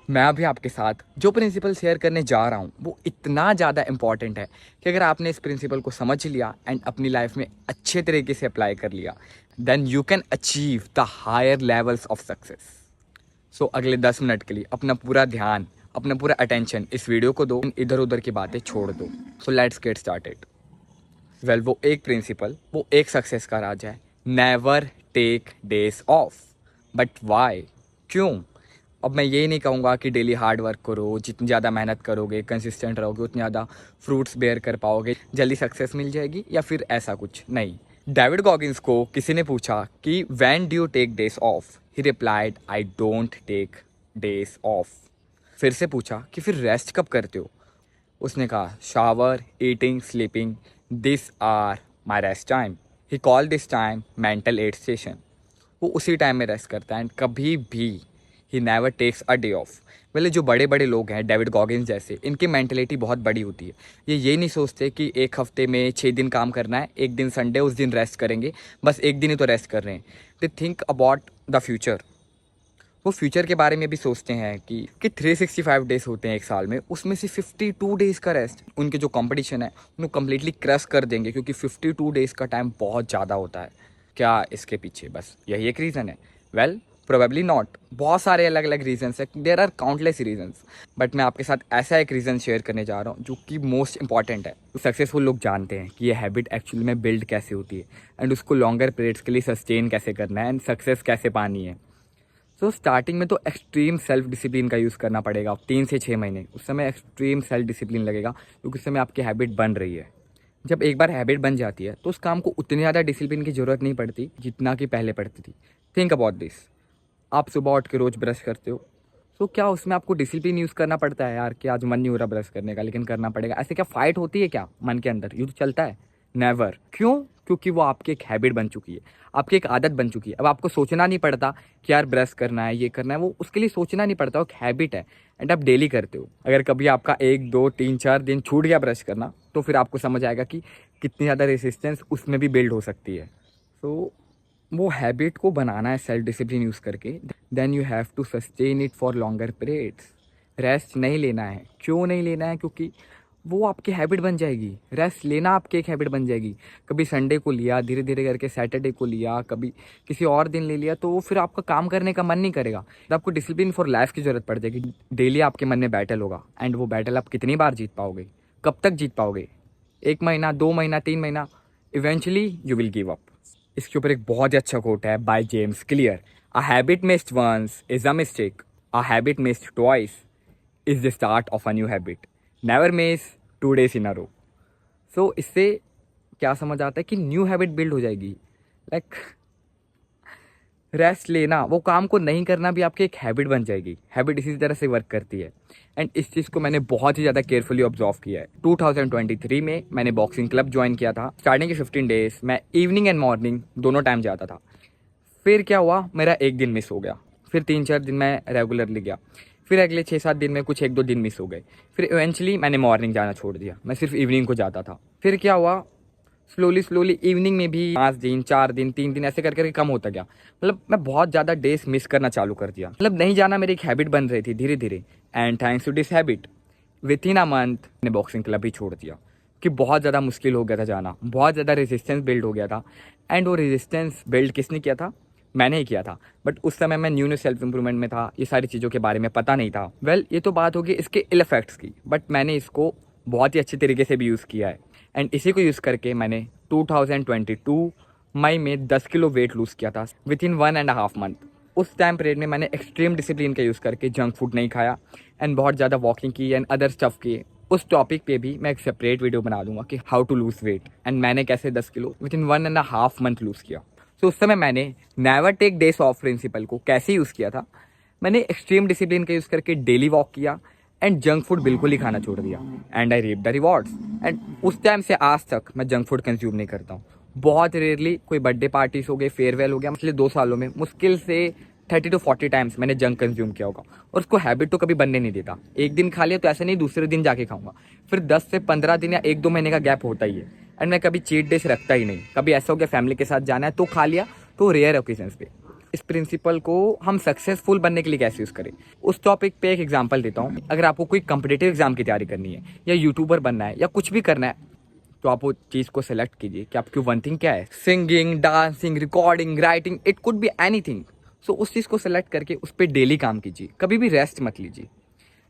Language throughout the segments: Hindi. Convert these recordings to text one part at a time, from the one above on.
मैं अभी आपके साथ जो प्रिंसिपल शेयर करने जा रहा हूँ वो इतना ज़्यादा इंपॉर्टेंट है कि अगर आपने इस प्रिंसिपल को समझ लिया एंड अपनी लाइफ में अच्छे तरीके से अप्लाई कर लिया, then you can achieve the higher levels of success. So अगले 10 मिनट के लिए अपना पूरा ध्यान, अपना पूरा अटेंशन इस वीडियो को दो, इधर उधर की बातें छोड़ दो। So let's get started. Well, वो एक प्रिंसिपल, वो एक सक्सेस का राज है, never take days off. But why, क्यों? अब मैं ये नहीं कहूँगा कि डेली हार्ड वर्क करो, जितनी ज़्यादा मेहनत करोगे, कंसिस्टेंट रहोगे, उतनी ज़्यादा फ्रूट्स बेयर कर पाओगे, जल्दी सक्सेस मिल जाएगी, या फिर ऐसा कुछ नहीं। डेविड गॉगिंस को किसी ने पूछा कि when do you take days off, he replied I don't take days off. फिर से पूछा कि फिर रेस्ट कब करते हो? उसने कहा shower, eating, sleeping, this are my rest time. He call this time mental aid station. वो उसी टाइम में रेस्ट करता है एंड कभी भी he never takes a day off. पहले जो बड़े बड़े लोग हैं, डेविड गॉगिन्स जैसे, इनकी मेंटलिटी बहुत बड़ी होती है। ये नहीं सोचते कि एक हफ्ते में 6 दिन काम करना है, एक दिन संडे, उस दिन रेस्ट करेंगे, बस एक दिन ही तो रेस्ट कर रहे हैं। They think about the future. वो फ्यूचर के बारे में भी सोचते हैं कि 365 डेज होते हैं एक साल में, उसमें से 52 डेज़ का रेस्ट। उनके जो कंपटीशन है उनको कम्प्लीटली क्रश कर देंगे, क्योंकि 52 डेज़ का टाइम बहुत ज़्यादा होता है। क्या इसके पीछे बस यही एक रीज़न है? Well, probably not. बहुत सारे अलग अलग रीजंस है, there are countless reasons. But मैं आपके साथ ऐसा एक रीज़न शेयर करने जा रहा हूँ जो कि मोस्ट इंपॉर्टेंट है। सक्सेसफुल लोग जानते हैं कि ये हैबिट एक्चुअली में बिल्ड कैसे होती है एंड उसको लॉन्गर पीरियड्स के लिए सस्टेन कैसे करना है एंड सक्सेस कैसे पानी है। सो स्टार्टिंग में तो एक्सट्रीम सेल्फ डिसिप्लिन का यूज़ करना पड़ेगा, 3 से 6 महीने। उस समय एक्सट्रीम सेल्फ डिसिप्लिन लगेगा, क्योंकि उस समय आपकी हैबिट बन रही है। जब एक बार हैबिट बन जाती है तो उस काम को उतनी ज़्यादा डिसिप्लिन की ज़रूरत नहीं पड़ती जितना कि पहले पड़ती थी। Think about this. आप सुबह उठ के रोज़ ब्रश करते हो, तो क्या उसमें आपको डिसिप्लिन यूज़ करना पड़ता है यार कि आज मन नहीं हो रहा ब्रश करने का, लेकिन करना पड़ेगा? ऐसे क्या फाइट होती है क्या मन के अंदर? युद्ध चलता है? नेवर। क्यों? क्योंकि वो आपकी एक हैबिट बन चुकी है, आपकी एक आदत बन चुकी है। अब आपको सोचना नहीं पड़ता कि यार ब्रश करना है, ये करना है, वो उसके लिए सोचना नहीं पड़ता, वो एक हैबिट है एंड आप डेली करते हो। अगर कभी आपका 1 2 3 4 दिन छूट गया ब्रश करना, तो फिर आपको समझ आएगा कि कितनी ज़्यादा रेसिस्टेंस उसमें भी बिल्ड हो सकती है। तो वो हैबिट को बनाना है सेल्फ डिसिप्लिन यूज़ करके। Then you have to sustain it for longer periods. Rest नहीं लेना है। क्यों नहीं लेना है? क्योंकि वो आपकी हैबिट बन जाएगी। रेस्ट लेना आपकी एक हैबिट बन जाएगी। कभी संडे को लिया, धीरे धीरे करके सैटरडे को लिया, कभी किसी और दिन ले लिया, तो फिर आपका काम करने का मन नहीं करेगा। तो आपको डिसिप्लिन फॉर लाइफ की ज़रूरत पड़ जाएगी। डेली आपके मन में बैटल होगा एंड वो बैटल आप कितनी बार जीत पाओगे, कब तक जीत पाओगे? 1 महीना, 2 महीना, 3 महीना, eventually you will give up. इसके ऊपर एक बहुत ही अच्छा कोट है by James Clear. A habit missed once is a mistake, a habit missed twice is the start of a new habit, never miss 2 days in a row. So इससे क्या समझ आता है कि न्यू हैबिट बिल्ड हो जाएगी। लाइक रेस्ट लेना, वो काम को नहीं करना भी आपकी एक हैबिट बन जाएगी। हैबिट इसी तरह से वर्क करती है एंड इस चीज़ को मैंने बहुत ही ज़्यादा केयरफुली ऑब्जर्व किया है। 2023 में मैंने बॉक्सिंग क्लब ज्वाइन किया था। स्टार्टिंग के 15 डेज मैं इवनिंग एंड मॉर्निंग दोनों टाइम जाता था। फिर क्या हुआ, मेरा एक दिन मिस हो गया। फिर 3 4 दिन मैं रेगुलरली गया। फिर अगले 6 7 दिन में कुछ 1 2 दिन मिस हो गए। फिर इवेंचुअली मैंने मॉर्निंग जाना छोड़ दिया, मैं सिर्फ इवनिंग को जाता था। फिर क्या हुआ, स्लोली स्लोली इवनिंग में भी 5 दिन, 4 दिन, 3 दिन ऐसे कर करके कम होता गया। मतलब मैं बहुत ज़्यादा डेज मिस करना चालू कर दिया। मतलब नहीं जाना मेरी एक हैबिट बन रही थी धीरे धीरे। And thanks to this habit within a month मैंने बॉक्सिंग क्लब ही छोड़ दिया, कि बहुत ज़्यादा मुश्किल हो गया था जाना, बहुत ज़्यादा रेजिस्टेंस बिल्ड हो गया था। एंड वो रेजिस्टेंस बिल्ड किसने किया था? मैंने ही किया था। बट उस समय मैं न्यू सेल्फ इंप्रूवमेंट में था, ये सारी चीज़ों के बारे में पता नहीं था। वेल, ये तो बात होगी इसके इल इफेक्ट्स की, बट मैंने इसको बहुत ही अच्छे तरीके से भी यूज़ किया है। एंड इसी को यूज़ करके मैंने 2022 मई में 10 किलो वेट लूज़ किया था विद इन 1.5 मंथ। उस टाइम पीरियड में मैंने एक्सट्रीम डिसिप्लिन का यूज़ करके जंक फूड नहीं खाया एंड बहुत ज़्यादा वॉकिंग की एंड अदर स्टफ किए। उस टॉपिक पे भी मैं एक सेपरेट वीडियो बना दूंगा कि how to lose weight and मैंने कैसे 10 kilo within 1.5 month lose किया। तो उस समय मैंने never take days off principle को कैसे यूज़ किया था? मैंने एक्सट्रीम डिसिप्लिन का यूज़ करके डेली वॉक किया एंड जंक फूड बिल्कुल ही खाना छोड़ दिया and I reap the rewards. And उस टाइम से आज तक मैं जंक फूड कंज्यूम नहीं करता हूँ। बहुत रेयरली कोई बर्थडे पार्टीज हो गए, फेयरवेल हो गया, पिछले 2 सालों में मुश्किल से 30 to 40 टाइम्स मैंने जंक कंज्यूम किया होगा। और उसको हैबिट तो कभी बनने नहीं देता। एक दिन खा लिया तो ऐसा नहीं दूसरे दिन जाके खाऊंगा। फिर 10 से 15 दिन या 1 2 महीने का गैप होता ही है। एंड मैं कभी चीट डेज रखता ही नहीं। कभी ऐसा हो गया फैमिली के साथ जाना है तो खा लिया, तो रेयर ओकेजन्स पे। इस प्रिंसिपल को हम सक्सेसफुल बनने के लिए कैसे यूज़ करें, उस टॉपिक पे एक एग्जांपल देता हूँ। अगर आपको कोई कॉम्पिटिटिव एग्जाम की तैयारी करनी है या यूट्यूबर बनना है या कुछ भी करना है, तो आप वो चीज़ को सेलेक्ट कीजिए कि आपकी वन थिंग क्या है। Singing, dancing, recording, writing, it could be anything. So उस चीज़ को सेलेक्ट करके उस पर डेली काम कीजिए। कभी भी रेस्ट मत लीजिए,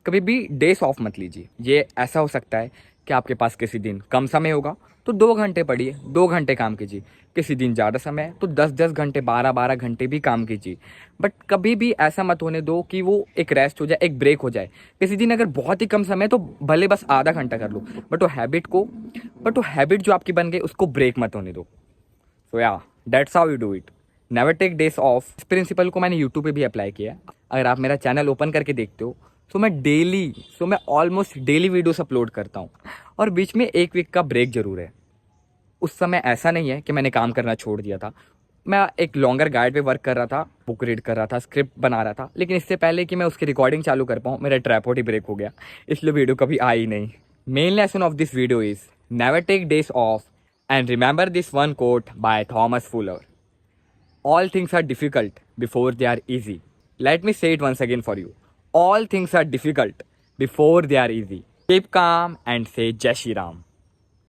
कभी भी डेज ऑफ मत लीजिए। ये ऐसा हो सकता है कि आपके पास किसी दिन कम समय होगा तो 2 घंटे पढ़िए, 2 घंटे काम कीजिए। किसी दिन ज़्यादा समय है तो 10-10 घंटे, 12-12 घंटे भी काम कीजिए। बट कभी भी ऐसा मत होने दो कि वो एक रेस्ट हो जाए, एक ब्रेक हो जाए। किसी दिन अगर बहुत ही कम समय है तो भले बस आधा घंटा कर लो, बट वो हैबिट जो आपकी बन गई उसको ब्रेक मत होने दो। So yeah, that's how you do it. Never take days off. इस प्रिंसिपल को मैंने यूट्यूब पे भी अप्लाई किया है। अगर आप मेरा चैनल ओपन करके देखते हो तो मैं ऑलमोस्ट डेली वीडियोस अपलोड करता हूँ, और बीच में एक वीक का ब्रेक जरूर है। उस समय ऐसा नहीं है कि मैंने काम करना छोड़ दिया था। मैं एक लॉन्गर गाइड पे वर्क कर रहा था, बुक रीड कर रहा था, स्क्रिप्ट बना रहा था, लेकिन इससे पहले कि मैं उसकी रिकॉर्डिंग चालू कर पाऊँ मेरा ट्राइपॉड ही ब्रेक हो गया, इसलिए वीडियो कभी आई नहीं। Main lesson of this video is never take days off and remember this one quote by Thomas Fuller: all things are difficult before they are easy. Let me say it once again for you. All things are difficult before they are easy. Keep calm and say Jai Shri Ram.